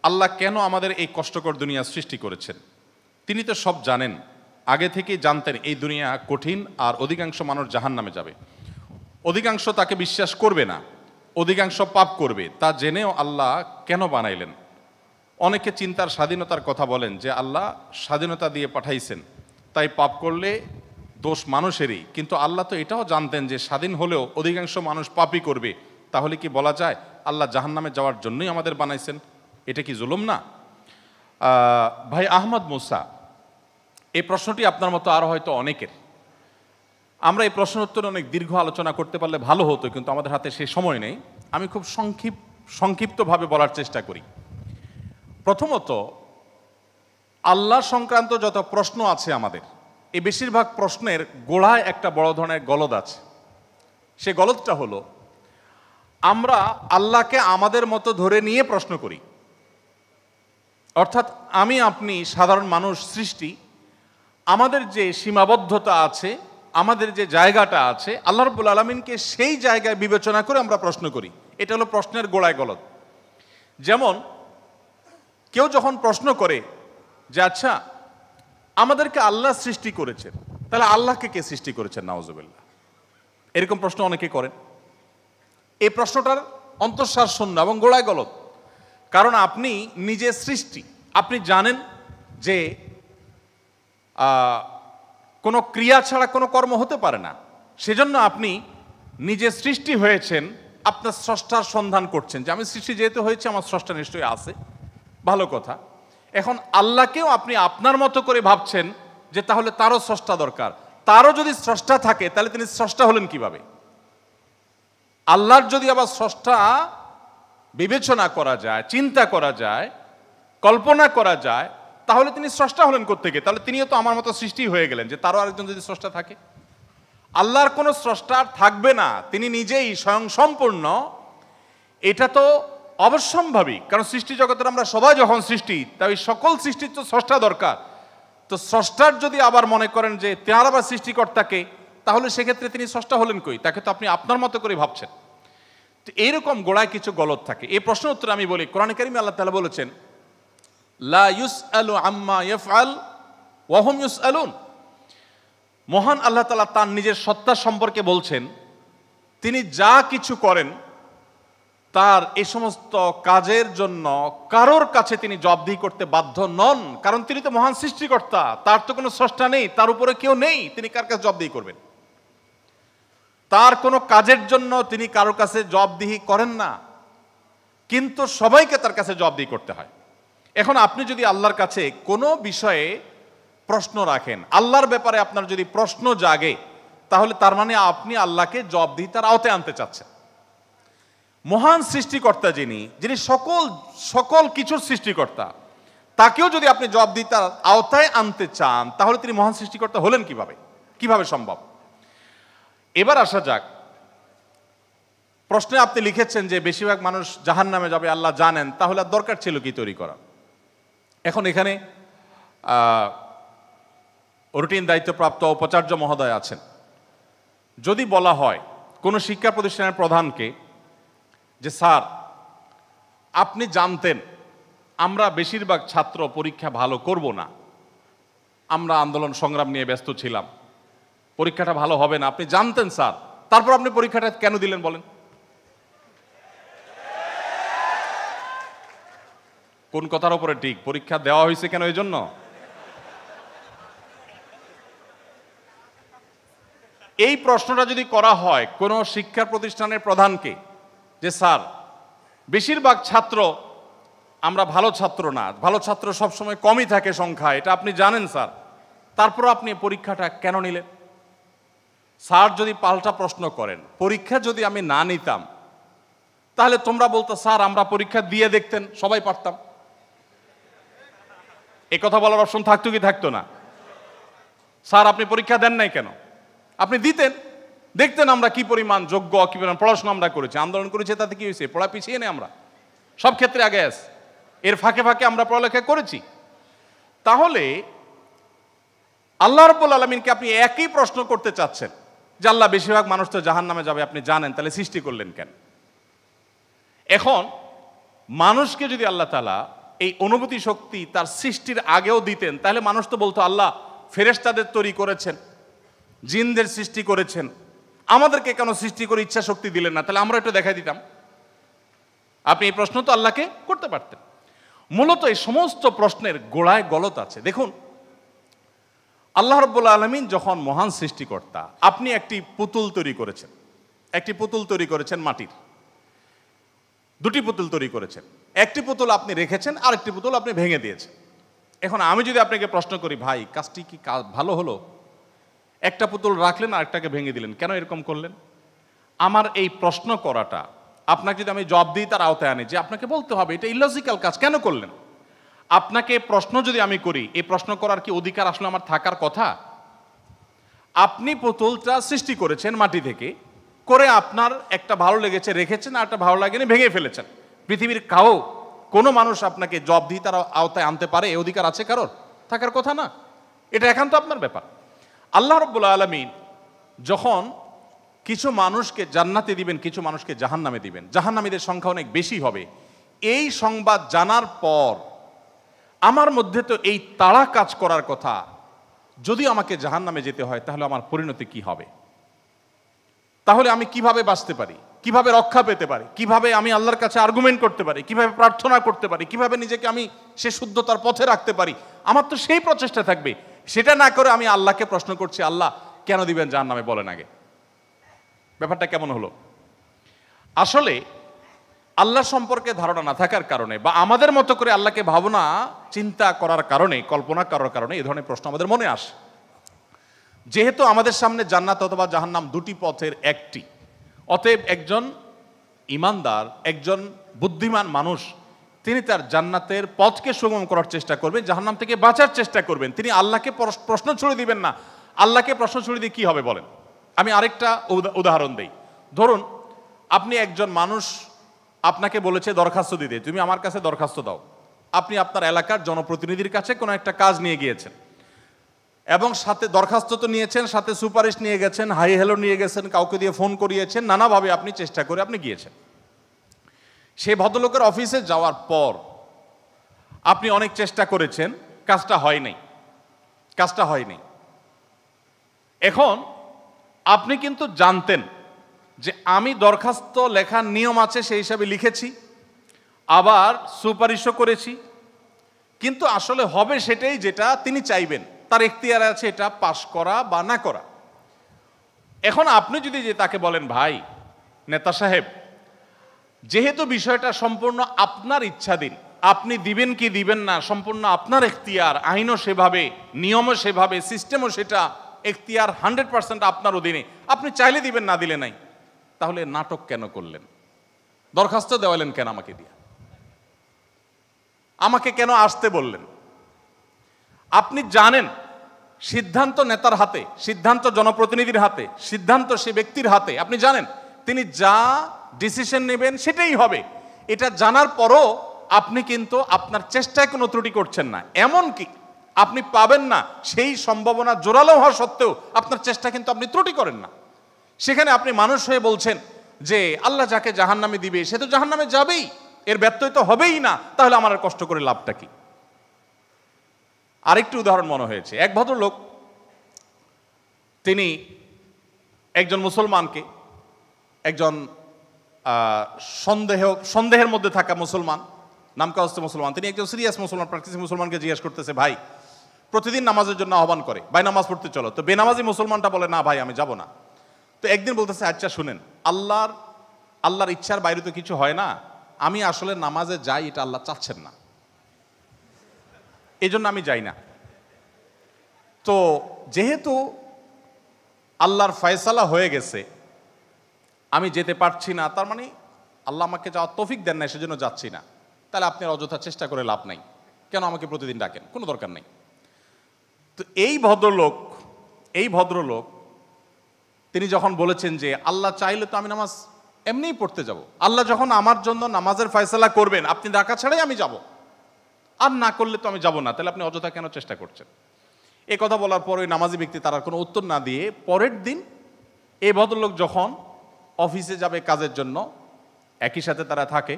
আল্লাহ কেন আমাদের এই কষ্টকর দুনিয়া সৃষ্টি করেছেন? তিনি তো সব জানেন, আগে থেকেই জানতেন এই দুনিয়া কঠিন, আর অধিকাংশ মানুষ জাহান্নামে যাবে, অধিকাংশ তাকে বিশ্বাস করবে না, অধিকাংশ পাপ করবে। তা জেনেও আল্লাহ কেন বানাইলেন? অনেকে চিন্তার স্বাধীনতার কথা বলেন যে আল্লাহ স্বাধীনতা দিয়ে পাঠাইছেন, তাই পাপ করলে দোষ মানুষেরই। কিন্তু আল্লাহ তো এটাও জানতেন যে স্বাধীন হলেও অধিকাংশ মানুষ পাপই করবে। তাহলে কি বলা যায় আল্লাহ জাহান্নামে যাওয়ার জন্যই আমাদের বানাইছেন? এটা কি জুলুম না? ভাই আহমদ মুসা, এই প্রশ্নটি আপনার মতো আরও হয়তো অনেকের। আমরা এই প্রশ্ন উত্তরে অনেক দীর্ঘ আলোচনা করতে পারলে ভালো হতো, কিন্তু আমাদের হাতে সেই সময় নেই। আমি খুব সংক্ষিপ্তভাবে বলার চেষ্টা করি। প্রথমত, আল্লাহ সংক্রান্ত যত প্রশ্ন আছে আমাদের, এই বেশিরভাগ প্রশ্নের গোড়ায় একটা বড় ধরনের গলদ আছে। সে গলদটা হলো, আমরা আল্লাহকে আমাদের মতো ধরে নিয়ে প্রশ্ন করি। অর্থাৎ আমি আপনি সাধারণ মানুষ সৃষ্টি, আমাদের যে সীমাবদ্ধতা আছে, আমাদের যে জায়গাটা আছে, আল্লাহ রাব্বুল আলামিনকে সেই জায়গায় বিবেচনা করে আমরা প্রশ্ন করি। এটা হলো প্রশ্নের গোড়ায় গলদ। যেমন কেউ যখন প্রশ্ন করে যে আচ্ছা, আমাদেরকে আল্লাহ সৃষ্টি করেছেন, তাহলে আল্লাহকে কে সৃষ্টি করেছেন? নাউজুবিল্লাহ। এরকম প্রশ্ন অনেকে করেন। এই প্রশ্নটার অন্তঃসার শূন্য এবং গোড়ায় গলদ। কারণ আপনি নিজে সৃষ্টি, আপনি জানেন যে কোনো ক্রিয়া ছাড়া কোনো কর্ম হতে পারে না। সেজন্য আপনি নিজে সৃষ্টি হয়েছেন, আপনার স্রষ্টার সন্ধান করছেন যে আমি সৃষ্টি যেহেতু হয়েছে, আমার স্রষ্টা নিশ্চয়ই আছে। ভালো কথা। এখন আল্লাহকেও আপনি আপনার মতো করে ভাবছেন যে তাহলে তারও স্রষ্টা দরকার। তারও যদি স্রষ্টা থাকে তাহলে তিনি স্রষ্টা হলেন কিভাবে? আল্লাহর যদি আবার স্রষ্টা বিবেচনা করা যায়, চিন্তা করা যায়, কল্পনা করা যায়, তাহলে তিনি স্রষ্টা হলেন কোত্থেকে? তাহলে তিনিও তো আমার মতো সৃষ্টি হয়ে গেলেন, যে তারও আরেকজন যদি স্রষ্টা থাকে। আল্লাহর কোনো স্রষ্টা থাকবে না, তিনি নিজেই স্বয়ং সম্পূর্ণ। এটা তো অবশ্যম্ভাবী, কারণ সৃষ্টি জগতের আমরা সবাই যখন সৃষ্টি, তাই সকল সৃষ্টির তো স্রষ্টা দরকার। তো স্রষ্টার যদি আবার মনে করেন যে তার আবার সৃষ্টিকর্তাকে, তাহলে সেক্ষেত্রে তিনি স্রষ্টা হলেন কই? তাকে তো আপনি আপনার মতো করে ভাবছেন। তো এইরকম গোড়ায় কিছু গলদ থাকে। এই প্রশ্ন উত্তরে আমি বলি, কোরআনে কারিমে আল্লাহ তাআলা বলেছেন, লা ইউসআলু আম্মা ইয়াফআল ওয়া হুম ইউসআলুন। মহান আল্লাহ তাআলা তার নিজের সত্তা সম্পর্কে বলছেন, তিনি যা কিছু করেন তার এই সমস্ত কাজের জন্য কারোর কাছে তিনি জবাবদিহি করতে বাধ্য নন। কারণ তিনি তো মহান সৃষ্টিকর্তা, তার তো কোনো স্রষ্টা নেই, তার উপরে কেউ নেই, তিনি কার কাছে জবাবদিহি করবেন? তার কোনো কাজের জন্য তিনি কারোর কাছে জবাবদিহি করেন না, কিন্তু সবাইকে তার কাছে জবাবদিহি করতে হয়। এখন আপনি যদি আল্লাহর কাছে কোনো বিষয়ে প্রশ্ন রাখেন, আল্লাহর ব্যাপারে আপনার যদি প্রশ্ন জাগে, তাহলে তার মানে আপনি আল্লাহকে জবাবদিহিতার আওতায় আনতে চাচ্ছেন। মহান সৃষ্টিকর্তা যিনি সকল কিছুর সৃষ্টিকর্তা, তাকেও যদি আপনি জবাবদিহিতার আওতায় আনতে চান, তাহলে তিনি মহান সৃষ্টিকর্তা হলেন কিভাবে সম্ভব? এবার আসা যাক, প্রশ্নে আপনি লিখেছেন যে বেশিরভাগ মানুষ জাহান্নামে যাবে, আল্লাহ জানেন, তাহলে আর দরকার ছিল কি তৈরি করা? এখন এখানে রুটিন দায়িত্বপ্রাপ্ত উপাচার্য মহোদয় আছেন। যদি বলা হয় কোনো শিক্ষা প্রতিষ্ঠানের প্রধানকে যে স্যার, আপনি জানতেন আমরা বেশিরভাগ ছাত্র পরীক্ষা ভালো করব না, আমরা আন্দোলন সংগ্রাম নিয়ে ব্যস্ত ছিলাম, পরীক্ষাটা ভালো হবে না, আপনি জানতেন স্যার, তারপর আপনি পরীক্ষাটা কেন দিলেন বলেন? কোন কথার উপরে ঠিক? পরীক্ষা দেওয়া হয়েছে কেন? এই জন্য এই প্রশ্নটা যদি করা হয় কোন শিক্ষা প্রতিষ্ঠানের প্রধানকে যে স্যার, বেশিরভাগ ছাত্র আমরা ভালো ছাত্র না, ভালো ছাত্র সবসময় কমই থাকে সংখ্যা, এটা আপনি জানেন স্যার, তারপর আপনি পরীক্ষাটা কেন নিলেন? স্যার যদি পাল্টা প্রশ্ন করেন, পরীক্ষা যদি আমি না নিতাম, তাহলে তোমরা বলতো স্যার আমরা পরীক্ষা দিয়ে দেখতেন, সবাই পারতাম। এই কথা বলার অপশন থাকতো কি থাকতো না? স্যার আপনি পরীক্ষা দেন নাই কেন? আপনি দিতেন, দেখতেন আমরা কি পরিমাণ যোগ্য, কি পরিমাণ পড়াশোনা আমরা করেছি, আন্দোলন করেছি, তাতে কি হয়েছে? পড়া পিছিয়ে নেই আমরা, সব ক্ষেত্রে আগে আস, এর ফাঁকে ফাঁকে আমরা পড়ালেখা করেছি। তাহলে আল্লাহ রাব্বুল আলামিনকে আপনি একই প্রশ্ন করতে চাচ্ছেন যে আল্লাহ বেশিরভাগ মানুষ তো জাহান্নামে যাবে, আপনি জানেন, তাহলে সৃষ্টি করলেন কেন? এখন মানুষকে যদি আল্লাহ তাআলা এই অনুভূতি শক্তি তার সৃষ্টির আগেও দিতেন, তাহলে মানুষ তো বলতো আল্লাহ ফেরেশতাদের তৈরি করেছেন, জিনদের সৃষ্টি করেছেন, আমাদেরকে কেন সৃষ্টি করে ইচ্ছা শক্তি দিলেন না, তাহলে আমরা একটু দেখাই দিতাম। আপনি এই প্রশ্ন তো আল্লাহকে করতে পারতেন। মূলত এই সমস্ত প্রশ্নের গোড়ায় গলত আছে। দেখুন, আল্লাহ রাব্বুল আলামিন যখন মহান সৃষ্টিকর্তা, আপনি একটি পুতুল তৈরি করেছেন, একটি পুতুল তৈরি করেছেন মাটির, দুটি পুতুল তৈরি করেছেন, একটি পুতুল আপনি রেখেছেন, আরেকটি পুতুল আপনি ভেঙে দিয়েছেন। এখন আমি যদি আপনাকে প্রশ্ন করি, ভাই কাজটি কি ভালো হলো? একটা পুতুল রাখলেন আর একটাকে ভেঙে দিলেন, কেন এরকম করলেন? আমার এই প্রশ্ন করাটা আপনাকে যদি আমি জবাব দিই তার আওতায় আনি, যে আপনাকে বলতে হবে এটা ইলজিক্যাল কাজ, কেন করলেন? আপনাকে প্রশ্ন যদি আমি করি, এই প্রশ্ন করার কি অধিকার আসলে আমার থাকার কথা? আপনি পুতুলটা সৃষ্টি করেছেন মাটি থেকে, করে আপনার একটা ভালো লেগেছে রেখেছেন, আর একটা ভালো লাগেনি ভেঙে ফেলেছেন। পৃথিবীর কোনো মানুষ আপনাকে জবাব দিয়ে তার আওতায় আনতে পারে? এই অধিকার আছে কারোর? থাকার কথা না। এটা একান্ত আপনার ব্যাপার। আল্লাহ রাব্বুল আলামিন যখন কিছু মানুষকে জান্নাতে দিবেন, কিছু মানুষকে জাহান্নামে দিবেন, জাহান্নামীদের সংখ্যা অনেক বেশি হবে, এই সংবাদ জানার পর আমার মধ্যে তো এই তাড়া কাজ করার কথা, যদি আমাকে জাহান্নামে যেতে হয় তাহলে আমার পরিণতি কি হবে? তাহলে আমি কিভাবে বাঁচতে পারি, কিভাবে রক্ষা পেতে পারি, কিভাবে আমি আল্লাহর কাছে আর্গুমেন্ট করতে পারি, কিভাবে প্রার্থনা করতে পারি, কিভাবে নিজেকে আমি সে শুদ্ধতার পথে রাখতে পারি? আমার তো সেই প্রচেষ্টা থাকবে। সেটা না করে আমি আল্লাহকে প্রশ্ন করছি, আল্লাহ কেন দিবেন জাহান্নামে, বলেন আগে। ব্যাপারটা কেমন হলো? আসলে আল্লাহ সম্পর্কে ধারণা না থাকার কারণে, বা আমাদের মতো করে আল্লাহকে ভাবনা চিন্তা করার কারণে, কল্পনা করার কারণে এই ধরনের প্রশ্ন আমাদের মনে আসে। যেহেতু আমাদের সামনে জান্নাত অথবা জাহান্নাম দুটি পথের একটি, অতএব একজন ইমানদার, একজন বুদ্ধিমান মানুষ, তিনি তার জান্নাতের পথকে সুগম করার চেষ্টা করবেন, জাহান্নাম থেকে বাঁচার চেষ্টা করবেন। তিনি আল্লাহকে প্রশ্ন ছুড়ে দিবেন না। আল্লাহকে প্রশ্ন ছুড়ে দিয়ে কি হবে বলেন? আমি আরেকটা উদাহরণ দেই। ধরুন, আপনি একজন মানুষ, আপনাকে বলেছে দরখাস্ত দিতে, তুমি আমার কাছে দরখাস্ত দাও। আপনি আপনার এলাকার জনপ্রতিনিধির কাছে কোনো একটা কাজ নিয়ে গিয়েছেন, এবং সাথে দরখাস্ত তো নিয়েছেন, সাথে সুপারিশ নিয়ে গেছেন, হাই হ্যালো নিয়ে গেছেন, কাউকে দিয়ে ফোন করিয়েছেন, নানাভাবে আপনি চেষ্টা করে আপনি গিয়েছেন। সেই ভদ্রলোকের অফিসে যাওয়ার পর আপনি অনেক চেষ্টা করেছেন, কাজটা হয়নি। এখন আপনি কিন্তু জানতেন যে আমি দরখাস্ত লেখার নিয়ম আছে সেই হিসাবে লিখেছি, আবার সুপারিশও করেছি, কিন্তু আসলে হবে সেটাই যেটা তিনি চাইবেন, তার এখতিয়ার আছে এটা পাশ করা বা না করা। এখন আপনি যদি যে তাকে বলেন, ভাই নেতা সাহেব, যেহেতু বিষয়টা সম্পূর্ণ আপনার ইচ্ছাধীন, আপনি দিবেন কি দিবেন না সম্পূর্ণ আপনার এখতিয়ার, আইনও সেভাবে, নিয়মও সেভাবে, সিস্টেমও সেটা, এখতিয়ার 100% আপনার অধীনে, আপনি চাইলে দিবেন, না দিলে নাই, তাহলে নাটক কেন করলেন? দরখাস্ত দেওয়ালেন কেন আমাকে দিয়ে? আমাকে কেন আসতে বললেন? আপনি জানেন সিদ্ধান্ত নেতার হাতে, সিদ্ধান্ত জনপ্রতিনিধির হাতে, সিদ্ধান্ত সে ব্যক্তির হাতে। আপনি জানেন তিনি যা ডিসিশন নেবেন সেটাই হবে। এটা জানার পরও আপনি কিন্তু আপনার চেষ্টায় কোনো ত্রুটি করছেন না, এমনকি আপনি পাবেন না সেই সম্ভাবনা জোরালো হওয়া সত্ত্বেও আপনার চেষ্টা কিন্তু আপনি ত্রুটি করেন না। সেখানে আপনি মানুষ হয়ে বলছেন যে আল্লাহ যাকে জাহান্নামে দিবে সে তো জাহান্নামে যাবেই, এর ব্যত্যয় তো হবেই না, তাহলে আমার আর কষ্ট করে লাভটা কি? আরেকটি উদাহরণ মনে হয়েছে। এক ভদ্রলোক, তিনি একজন মুসলমানকে, একজন সন্দেহের মধ্যে থাকা মুসলমান, নামকাওয়াস্তে মুসলমান, তিনি একজন সিরিয়াস মুসলমান, প্র্যাকটিসিং মুসলমানকে জিজ্ঞেস করতেছে, ভাই প্রতিদিন নামাজের জন্য আহ্বান করে, ভাই নামাজ পড়তে চলো। তো বেনামাজি মুসলমানটা বলে, না ভাই আমি যাব না। তো একদিন বলতেছে, আচ্ছা শুনেন, আল্লাহর ইচ্ছার বাইরে তো কিছু হয় না, আমি আসলে নামাজে যাই, এটা আল্লাহ চাচ্ছেন না, এই জন্য আমি যাই না। তো যেহেতু আল্লাহর ফয়সালা হয়ে গেছে, আমি যেতে পারছি না, তার মানে আল্লাহ আমাকে যাওয়ার তৌফিক দেন না, সেজন্য যাচ্ছি না। তাহলে আপনি অযথা চেষ্টা করে লাভ নাই, কেন আমাকে প্রতিদিন ডাকেন, কোনো দরকার নেই। তো এই ভদ্রলোক তিনি যখন বলেছেন যে আল্লাহ চাইলে তো আমি নামাজ এমনিই পড়তে যাব, আল্লাহ যখন আমার জন্য নামাজের ফয়সালা করবেন, আপনি ডাকা ছাড়াই আমি যাব, আর না করলে তো আমি যাব না, তাহলে আপনি অযথা কেন চেষ্টা করছেন? এই কথা বলার পর ওই নামাজি ব্যক্তি তার কোনো উত্তর না দিয়ে পরের দিন এই ভদ্রলোক যখন অফিসে যাবে কাজের জন্য, একই সাথে তারা থাকে,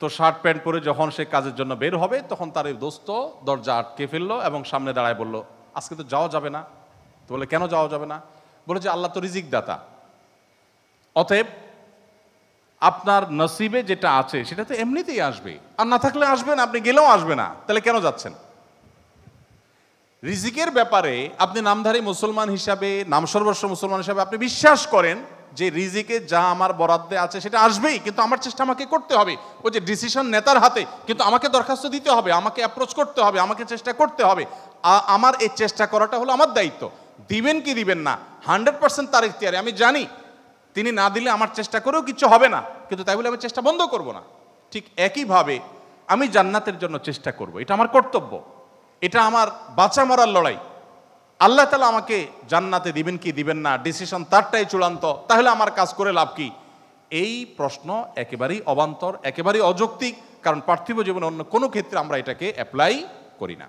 তো শার্ট প্যান্ট পরে যখন সে কাজের জন্য বের হবে তখন তার এই দোস্ত দরজা আটকে ফেললো এবং সামনে দাঁড়ায় বলল, আজকে তো যাওয়া যাবে না। তো বলে, কেন যাওয়া যাবে না? বলে যে আল্লাহ তো রিজিক দাতা, অতএব আপনার নসিবে যেটা আছে সেটা তো এমনিতেই আসবে, আর না থাকলে আসবে না, আপনি গেলেও আসবে না, তাহলে কেন যাচ্ছেন? রিজিকের ব্যাপারে আপনি নামধারী মুসলমান হিসাবে, নাম সর্বস্ব মুসলমান হিসাবে আপনি বিশ্বাস করেন যে রিজিকে যা আমার বরাদ্দে আছে সেটা আসবেই, কিন্তু আমার চেষ্টা আমাকে করতে হবে। ওই যে ডিসিশন নেতার হাতে, কিন্তু আমাকে দরখাস্ত দিতে হবে, আমাকে অ্যাপ্রোচ করতে হবে, আমাকে চেষ্টা করতে হবে। আমার এই চেষ্টা করাটা হলো আমার দায়িত্ব। দিবেন কি দিবেন না 100% তার ইখতিয়ারে। আমি জানি তিনি না দিলে আমার চেষ্টা করেও কিছু হবে না, কিন্তু তাই বলে আমি চেষ্টা বন্ধ করব না। ঠিক একইভাবে আমি জান্নাতের জন্য চেষ্টা করব, এটা আমার কর্তব্য, এটা আমার বাঁচা মরার লড়াই। আল্লাহ তাআলা আমাকে জান্নাতে দিবেন কি দিবেন না ডিসিশন তারটাই চূড়ান্ত, তাহলে আমার কাজ করে লাভ কি? এই প্রশ্ন একেবারেই অবান্তর, একেবারেই অযৌক্তিক, কারণ পার্থিব জীবনে অন্য কোনো ক্ষেত্রে আমরা এটাকে অ্যাপ্লাই করি না।